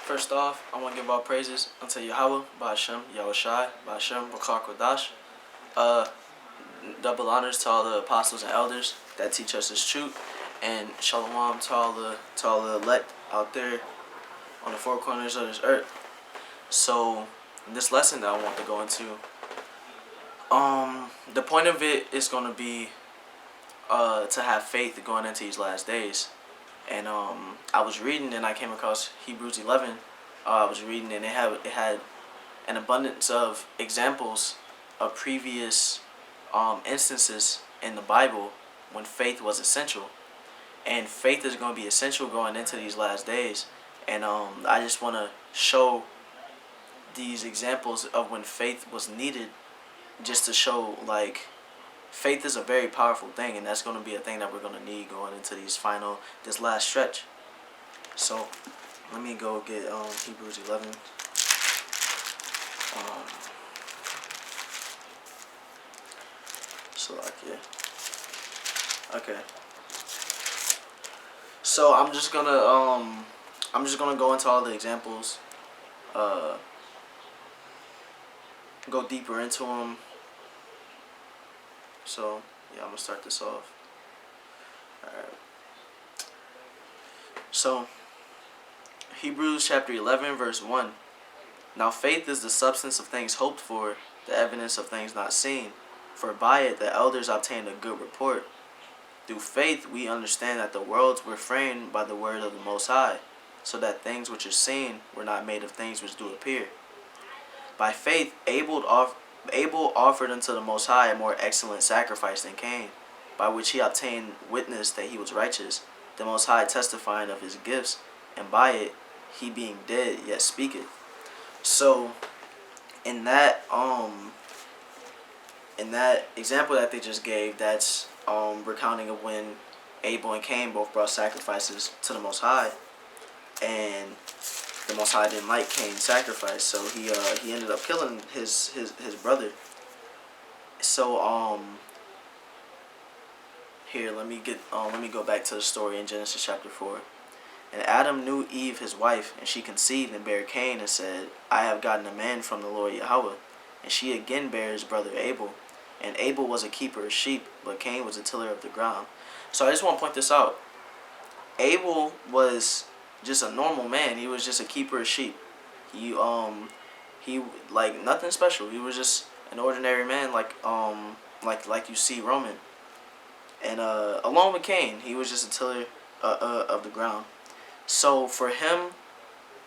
First off, I want to give all praises unto Yahweh, Ba'ashem, Yahushai, Ba'ashem, Bakar Kodash. Uh, Double honors to all the apostles and elders that teach us this truth, and shalom to all the elect out there on the four corners of this earth. So, this lesson that I want to go into, the point of it is going to be to have faith going into these last days. And I was reading and I came across Hebrews 11. I was reading and it had an abundance of examples of previous instances in the Bible when faith was essential. And faith is going to be essential going into these last days. And I just want to show these examples of when faith was needed, just to show like faith is a very powerful thing, and that's going to be a thing that we're going to need going into this last stretch. So let me go get Hebrews 11. Okay. So I'm just gonna go into all the examples, go deeper into them. So yeah, I'm gonna start this off. All right. So Hebrews chapter 11 verse 1. Now faith is the substance of things hoped for, the evidence of things not seen. For by it the elders obtained a good report. Through faith we understand that the worlds were framed by the word of the Most High, so that things which are seen were not made of things which do appear. By faith Abel offered unto the Most High a more excellent sacrifice than Cain, by which he obtained witness that he was righteous, the Most High testifying of his gifts, and by it he being dead yet speaketh. So in that example that they just gave, that's recounting of when Abel and Cain both brought sacrifices to the Most High, and the Most High didn't like Cain's sacrifice, so he ended up killing his brother. So here let me go back to the story in Genesis chapter 4. And Adam knew Eve his wife, and she conceived and bare Cain, and said, I have gotten a man from the Lord Yahweh. And she again bare his brother Abel. And Abel was a keeper of sheep, but Cain was a tiller of the ground. So I just want to point this out. Abel was just a normal man. He was just a keeper of sheep. He like nothing special. He was just an ordinary man, like you see Roman. And along with Cain, he was just a tiller of the ground. So for him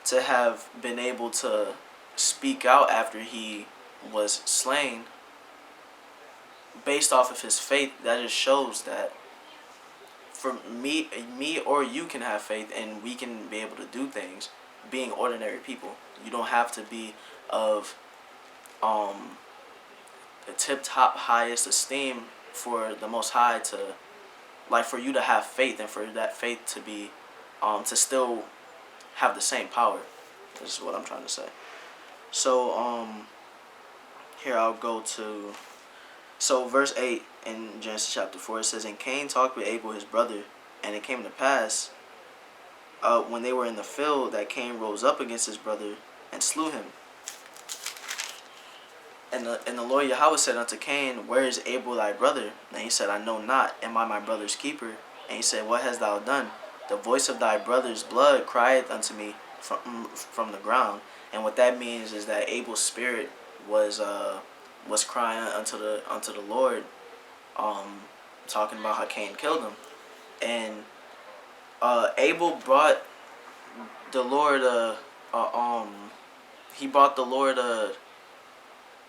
to have been able to speak out after he was slain, based off of his faith, that just shows that for me or you can have faith, and we can be able to do things being ordinary people. You don't have to be of the tip top highest esteem for the Most High to, like, for you to have faith, and for that faith to be to still have the same power. This is what I'm trying to say. So here I'll go to verse 8 in Genesis chapter 4. It says, And Cain talked with Abel his brother, and it came to pass when they were in the field that Cain rose up against his brother and slew him. And the Lord Yahweh said unto Cain, Where is Abel thy brother? And he said, I know not. Am I my brother's keeper? And he said, What hast thou done? The voice of thy brother's blood crieth unto me from the ground. And what that means is that Abel's spirit was crying unto the Lord, talking about how Cain killed him. And Abel brought the Lord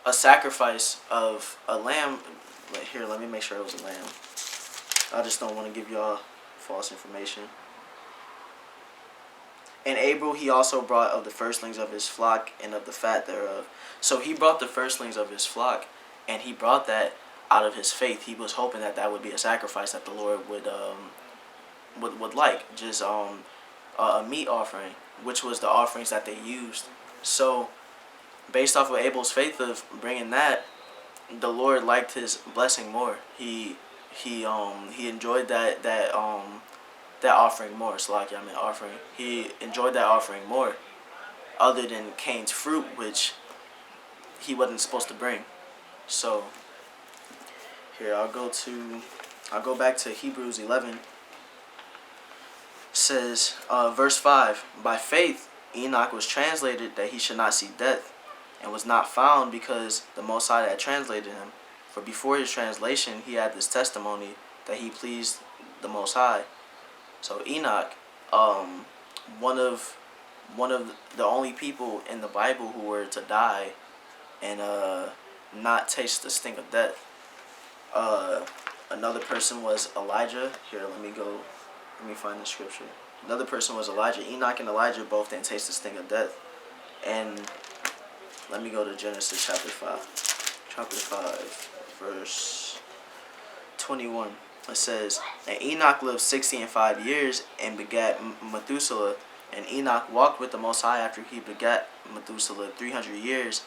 a sacrifice of a lamb. Here, let me make sure it was a lamb. I just don't want to give y'all false information. And Abel, he also brought of the firstlings of his flock and of the fat thereof. So he brought the firstlings of his flock, and he brought that out of his faith. He was hoping that would be a sacrifice that the Lord would like, just a meat offering, which was the offerings that they used. So based off of Abel's faith of bringing that, the Lord liked his blessing more. He enjoyed that offering more. Offering. He enjoyed that offering more. other than Cain's fruit, which he wasn't supposed to bring. So here I'll go back to Hebrews 11. It says, verse 5, by faith Enoch was translated that he should not see death, and was not found because the Most High had translated him. For before his translation he had this testimony that he pleased the Most High. So Enoch, one of the only people in the Bible who were to die and not taste the sting of death. Another person was Elijah. Here, let me find the scripture. Another person was Elijah. Enoch and Elijah both didn't taste the sting of death. And let me go to Genesis chapter 5. Chapter 5, verse 21. It says, and Enoch lived 60 and 5 years and begat Methuselah. And Enoch walked with the Most High after he begat Methuselah 300 years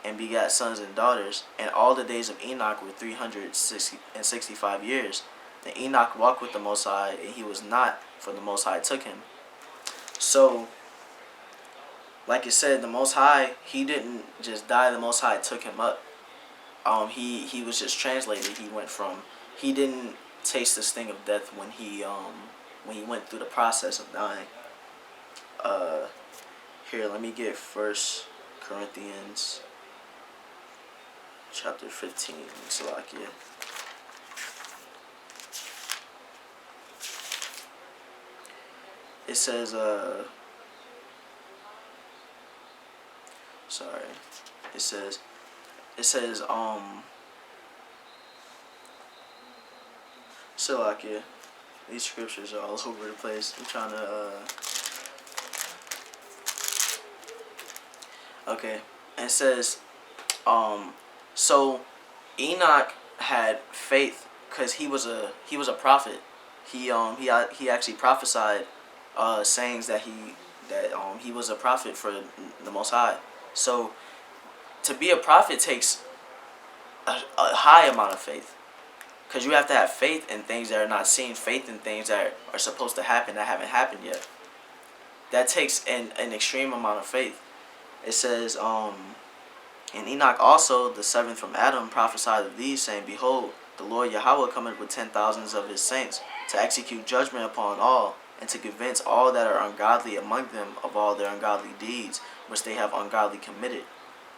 and begat sons and daughters. And all the days of Enoch were 365 years. And Enoch walked with the Most High, and he was not, for the Most High took him. So, like it said, the Most High, he didn't just die, the Most High took him up. He was just translated. He didn't taste the sting of death when he went through the process of dying. Here, let me get 1 Corinthians chapter 15, Salakia. It says, Salakia. These scriptures are all over the place. I'm trying to, okay. And it says, so Enoch had faith because he was a prophet. He actually prophesied sayings that he was a prophet for the Most High. So to be a prophet takes a high amount of faith, because you have to have faith in things that are not seen, faith in things that are supposed to happen that haven't happened yet. That takes an extreme amount of faith. It says, and Enoch also, the seventh from Adam, prophesied of these, saying, behold, the Lord Yahweh cometh with 10,000s of his saints, to execute judgment upon all, and to convince all that are ungodly among them of all their ungodly deeds, which they have ungodly committed,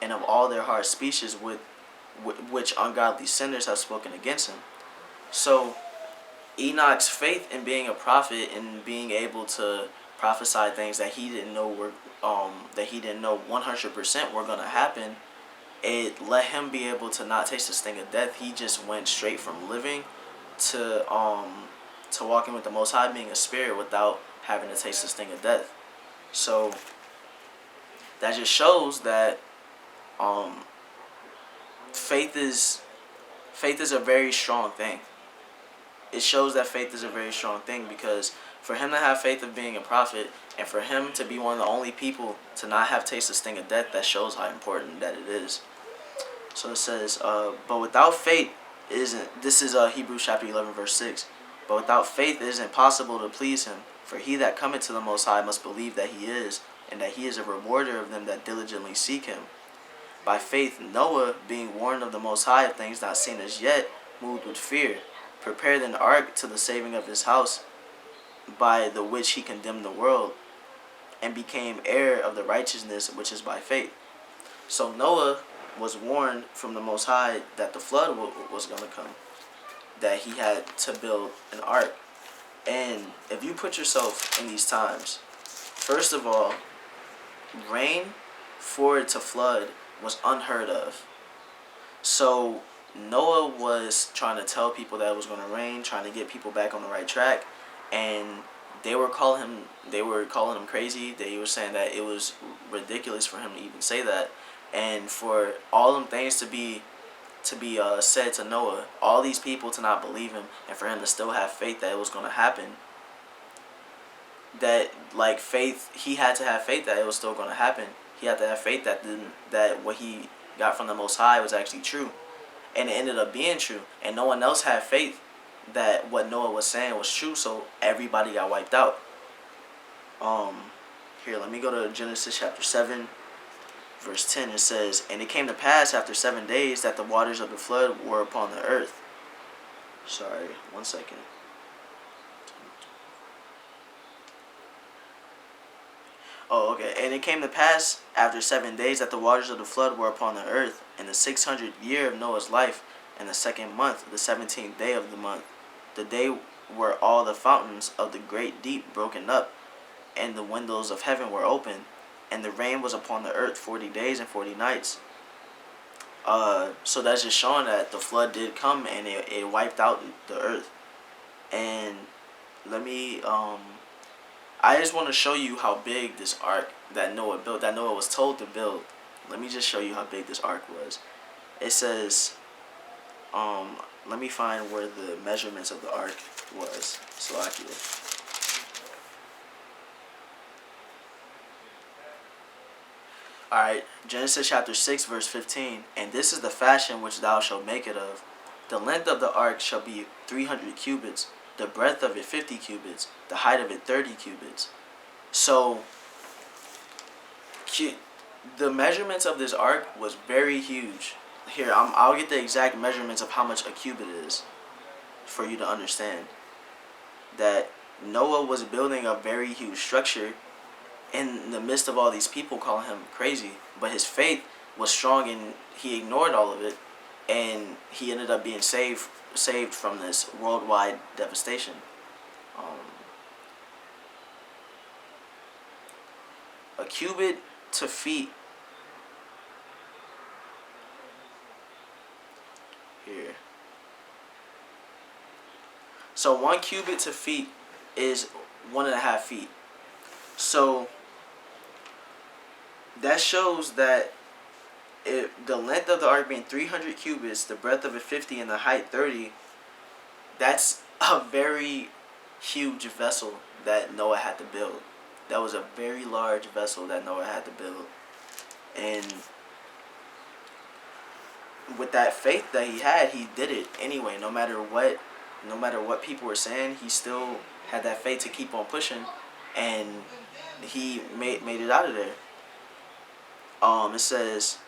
and of all their hard speeches which ungodly sinners have spoken against him. So Enoch's faith in being a prophet and being able to prophesy things that he didn't know 100% were gonna happen, it let him be able to not taste the sting of death. He just went straight from living to walking with the Most High, being a spirit, without having to taste the sting of death. So that just shows that faith is a very strong thing. It shows that faith is a very strong thing, because for him to have faith of being a prophet, and for him to be one of the only people to not have tasted the sting of death, that shows how important that it is. So it says, but without faith this is Hebrews chapter 11 verse 6. But without faith it is impossible to please him. For he that cometh to the Most High must believe that he is, and that he is a rewarder of them that diligently seek him. By faith Noah, being warned of the Most High of things not seen as yet, moved with fear, prepared an ark to the saving of his house, by the which he condemned the world, and became heir of the righteousness which is by faith. So Noah was warned from the Most High that the flood was going to come, that he had to build an ark. And if you put yourself in these times, first of all, rain for it to flood was unheard of. So Noah was trying to tell people that it was going to rain, trying to get people back on the right track, and they were calling him crazy. They were saying that it was ridiculous for him to even say that, and for all them things to be said to Noah, all these people to not believe him, and for him to still have faith that it was going to happen. That, like, faith, he had to have faith that it was still going to happen. He had to have faith that what he got from the Most High was actually true, and it ended up being true. And no one else had faith that what Noah was saying was true, so everybody got wiped out. Here, let me go to Genesis chapter 7, verse 10. It says, "And it came to pass after 7 days that the waters of the flood were upon the earth." Sorry, 1 second. Oh, okay. "And it came to pass after 7 days that the waters of the flood were upon the earth, in the 600th year of Noah's life, in the 2nd month, the 17th day of the month. The day were all the fountains of the great deep broken up, and the windows of heaven were open, and the rain was upon the earth 40 days and 40 nights." So that's just showing that the flood did come and it wiped out the earth. And let me I just want to show you how big this ark that Noah built, that Noah was told to build. Let me just show you how big this ark was. It says, let me find where the measurements of the ark was. Salakia. Alright, Genesis chapter 6, verse 15. "And this is the fashion which thou shalt make it of. The length of the ark shall be 300 cubits, the breadth of it 50 cubits, the height of it 30 cubits. So, the measurements of this ark was very huge. Here, I'll get the exact measurements of how much a cubit is for you to understand. That Noah was building a very huge structure in the midst of all these people calling him crazy. But his faith was strong and he ignored all of it. And he ended up being saved from this worldwide devastation. A cubit to feet. Here. So 1 cubit to feet is 1.5 feet. So that shows that if the length of the ark being 300 cubits, the breadth of it 50, and the height 30, that's a very huge vessel that Noah had to build. That was a very large vessel that Noah had to build. And with that faith that he had, he did it anyway. No matter what people were saying, he still had that faith to keep on pushing, and he made it out of there. It says,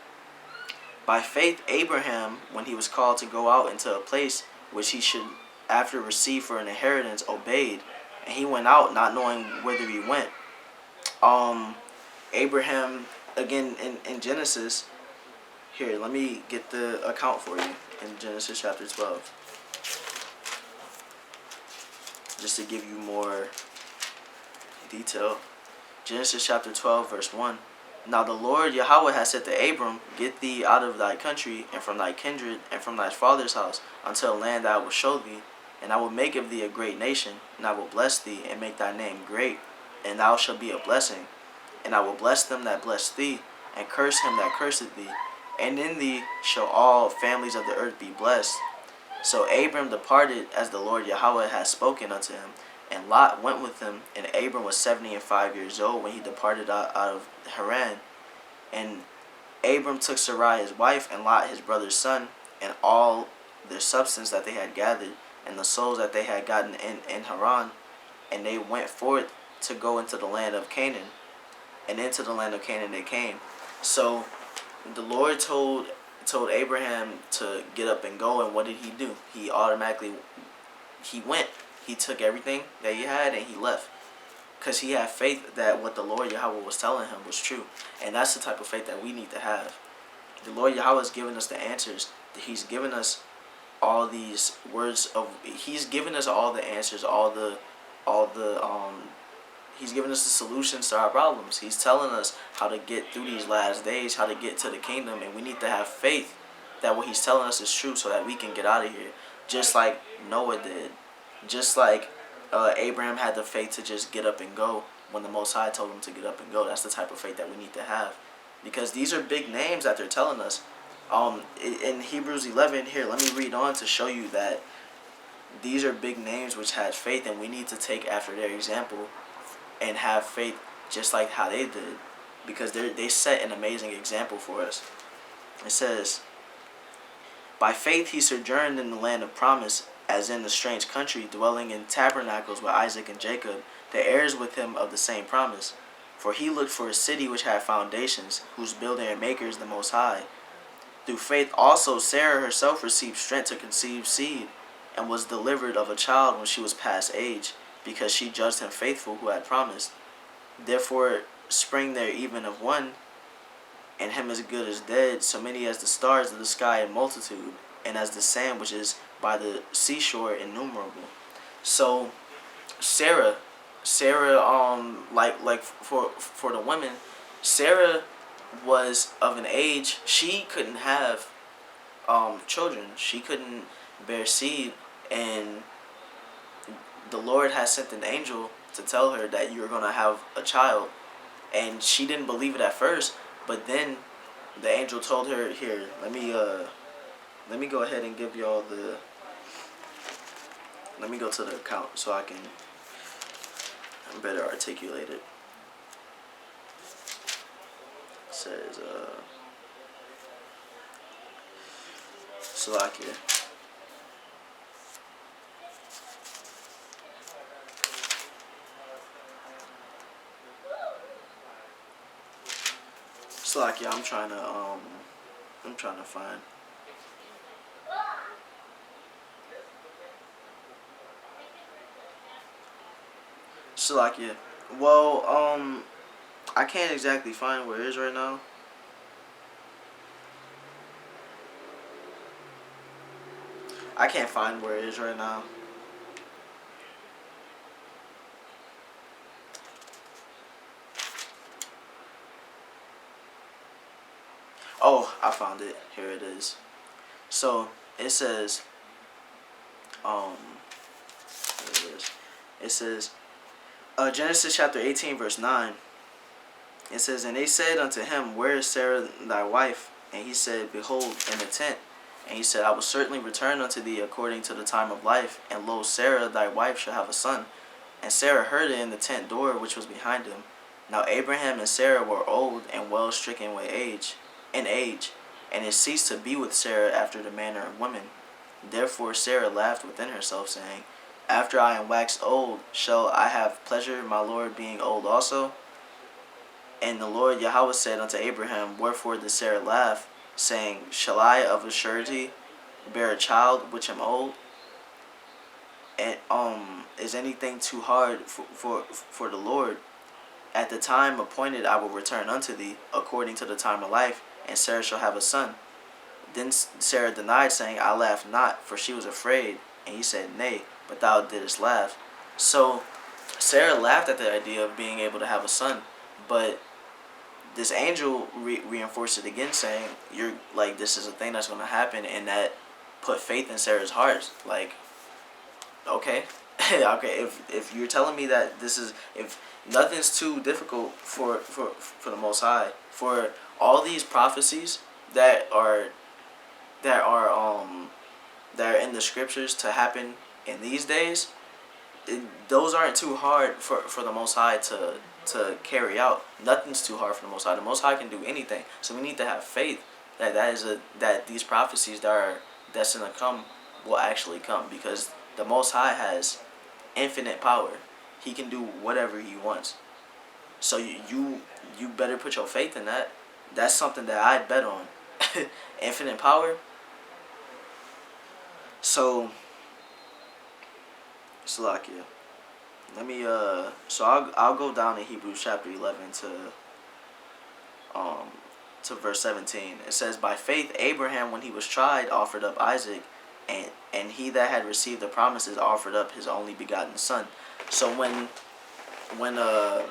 "By faith Abraham, when he was called to go out into a place which he should after receive for an inheritance, obeyed, and he went out not knowing whither he went." Abraham, again in Genesis, here, let me get the account for you in Genesis chapter 12. Just to give you more detail. Genesis chapter 12, verse 1. "Now the Lord Yahweh has said to Abram, Get thee out of thy country, and from thy kindred, and from thy father's house, unto a land that I will show thee. And I will make of thee a great nation, and I will bless thee, and make thy name great, and thou shalt be a blessing. And I will bless them that bless thee, and curse him that curseth thee. And in thee shall all families of the earth be blessed. So Abram departed as the Lord Yahweh had spoken unto him, and Lot went with him. And Abram was 75 years old when he departed out of Haran. And Abram took Sarai his wife, and Lot his brother's son, and all their substance that they had gathered, and the souls that they had gotten in Haran. And they went forth to go into the land of Canaan. And into the land of Canaan they came." So the Lord told Abraham to get up and go, and what did he do? He went. He took everything that he had and he left. Because he had faith that what the Lord Yahweh was telling him was true. And that's the type of faith that we need to have. The Lord Yahweh has given us the answers. He's given us all these words He's given us all the answers, He's given us the solutions to our problems. He's telling us how to get through these last days, how to get to the kingdom, and we need to have faith that what he's telling us is true so that we can get out of here. Just like Noah did. Just like Abraham had the faith to just get up and go when the Most High told him to get up and go. That's the type of faith that we need to have. Because these are big names that they're telling us. In Hebrews 11, here, let me read on to show you that these are big names which had faith, and we need to take after their example and have faith just like how they did, because they set an amazing example for us. It says, "By faith he sojourned in the land of promise, as in a strange country, dwelling in tabernacles with Isaac and Jacob, the heirs with him of the same promise. For he looked for a city which had foundations, whose builder and maker is the Most High. Through faith also Sarah herself received strength to conceive seed, and was delivered of a child when she was past age, because she judged him faithful who had promised. Therefore sprang there even of one, and him as good as dead, so many as the stars of the sky in multitude, and as the sand which is by the seashore innumerable. So Sarah, like for the women, Sarah was of an age she couldn't have children. She couldn't bear seed, and the Lord has sent an angel to tell her that you're gonna have a child, and she didn't believe it at first. But then the angel told her, "Here, let me go ahead and give y'all the. Let me go to the account so I can better articulate it." It says, Salakia. Salakia, I'm trying to find. Salakia. Well, I can't exactly find where it is right now. I can't find where it is right now. Oh, I found it. Here it is. So it says, here it is. It says, Genesis chapter 18 verse 9. It says, "And they said unto him, Where is Sarah thy wife? And he said, Behold, in the tent. And he said, I will certainly return unto thee according to the time of life, and lo, Sarah thy wife shall have a son. And Sarah heard it in the tent door which was behind him. Now Abraham and Sarah were old and well stricken with age, and it ceased to be with Sarah after the manner of women. Therefore Sarah laughed within herself, saying, After I am waxed old, shall I have pleasure, my Lord being old also? And the Lord Yahweh said unto Abraham, Wherefore did Sarah laugh, saying, Shall I of a surety bear a child which am old? And is anything too hard for the Lord? At the time appointed I will return unto thee, according to the time of life, and Sarah shall have a son. Then Sarah denied, saying, I laughed not, for she was afraid. And he said, Nay, but thou didst laugh. So Sarah laughed at the idea of being able to have a son, but this angel reinforced it again, saying, "You're like, this is a thing that's going to happen," and that put faith in Sarah's heart. Like, okay, okay, if you're telling me that this is, if nothing's too difficult for the Most High, for all these prophecies that are in the scriptures to happen in these days, those aren't too hard for the Most High to carry out. Nothing's too hard for the Most High. The Most High can do anything. So we need to have faith that these prophecies that's gonna come will actually come, because the Most High has infinite power. He can do whatever he wants. So you better put your faith in that. That's something that I'd bet on. Infinite power. So Salakia. Let me so I'll go down to Hebrews chapter 11 to verse 17. It says, By faith Abraham, when he was tried, offered up Isaac, and he that had received the promises offered up his only begotten son. So when the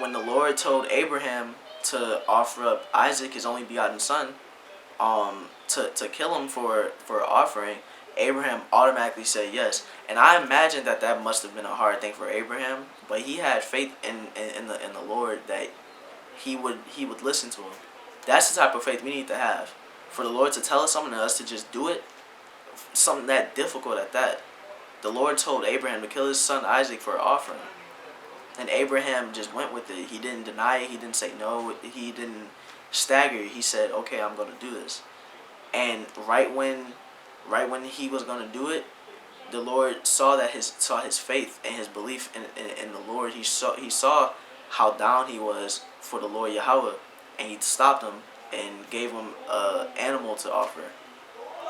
Lord told Abraham to offer up Isaac, his only begotten son, to kill him for offering, Abraham automatically said yes. And I imagine that must have been a hard thing for Abraham, but he had faith in the Lord that he would listen to him. That's the type of faith we need to have. For the Lord to tell us something and us to just do it, something that difficult at that. The Lord told Abraham to kill his son Isaac for an offering. And Abraham just went with it. He didn't deny it. He didn't say no. He didn't stagger. He said, okay, I'm going to do this. And right when he was going to do it, the Lord saw his faith and his belief in the Lord. He saw how down he was for the Lord Yahweh, and he stopped him and gave him an animal to offer.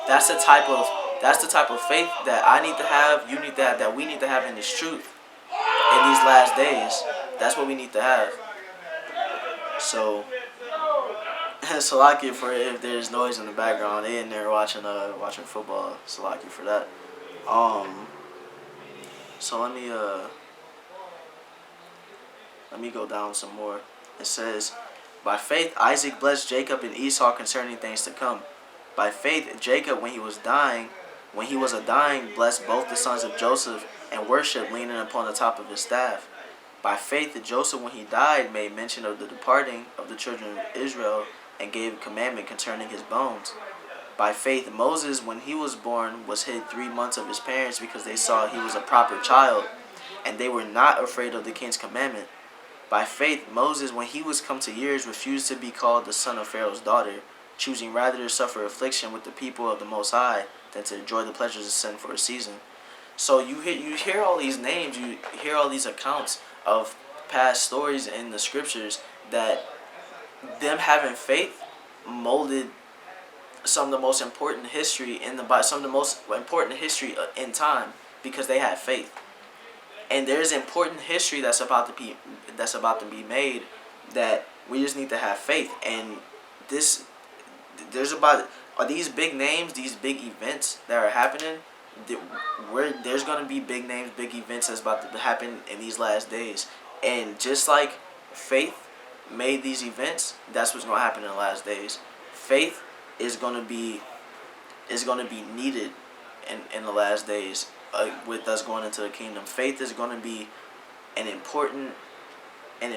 That's the type of faith that I need to have, you need to have, that we need to have in this truth in these last days. That's what we need to have. So, Salaki for if there's noise in the background. They in there watching football. Salaki for that. So let me go down some more. It says, by faith Isaac blessed Jacob and Esau concerning things to come. By faith Jacob, when he was dying, blessed both the sons of Joseph and worshipped, leaning upon the top of his staff. By faith Joseph, when he died, made mention of the departing of the children of Israel and gave a commandment concerning his bones. By faith Moses, when he was born, was hid 3 months of his parents because they saw he was a proper child, and they were not afraid of the king's commandment. By faith Moses, when he was come to years, refused to be called the son of Pharaoh's daughter, choosing rather to suffer affliction with the people of the Most High than to enjoy the pleasures of sin for a season. So you hear all these names, you hear all these accounts of past stories in the scriptures that them having faith molded some of the most important history in the Bible, some of the most important history in time, because they had faith. And there's important history that's about to be made, that we just need to have faith. And these big names, these big events that are happening, there's going to be big names, big events that's about to happen in these last days. And just like faith made these events, that's what's going to happen in the last days. Faith is going to be needed in the last days, with us going into the kingdom. Faith is going to be an important, and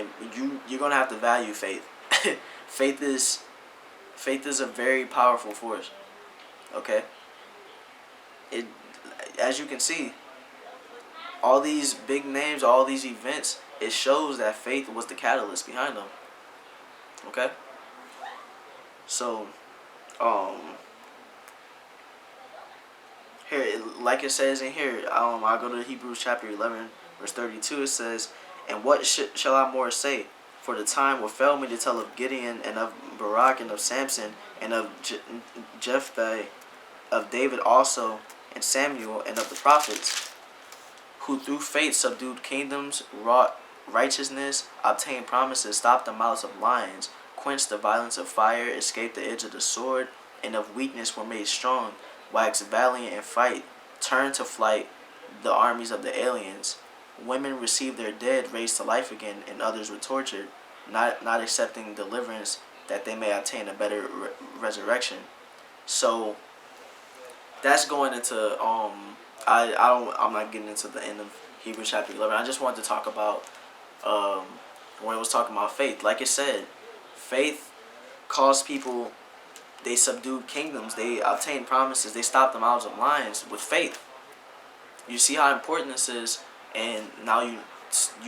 you're going to have to value faith. Faith is a very powerful force. Okay? As you can see, all these big names, all these events, it shows that faith was the catalyst behind them. Okay? So, here, like it says in here, I go to Hebrews chapter 11, verse 32. It says, "And what shall I more say? For the time will fail me to tell of Gideon, and of Barak, and of Samson, and of Jephthah, of David also, and Samuel, and of the prophets, who through faith subdued kingdoms, wrought righteousness, obtained promises, stopped the mouths of lions, quenched the violence of fire, escaped the edge of the sword, and of weakness were made strong, waxed valiant in fight, turned to flight the armies of the aliens. Women received their dead raised to life again, and others were tortured, not accepting deliverance, that they may obtain a better resurrection." So that's going into I'm not getting into the end of Hebrews chapter 11. I just wanted to talk about when it was talking about faith. Like it said, faith caused people. They subdued kingdoms. They obtained promises. They stopped the mouths of lions with faith. You see how important this is, and now you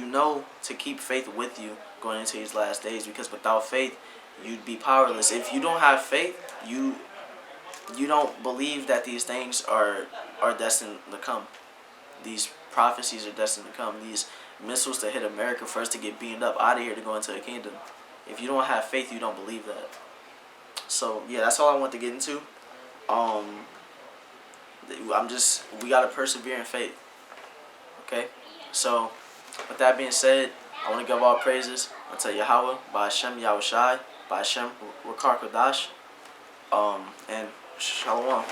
know to keep faith with you going into these last days, because without faith, you'd be powerless. If you don't have faith, you don't believe that these things are destined to come. These prophecies are destined to come. These missiles to hit America for us to get beamed up out of here to go into the kingdom. If you don't have faith, you don't believe that. So yeah, that's all I want to get into. We gotta persevere in faith. Okay? So with that being said, I want to give all praises unto Yahweh, by Hashem Yahushai, by Hashem Rakar Kodash, and Shalom.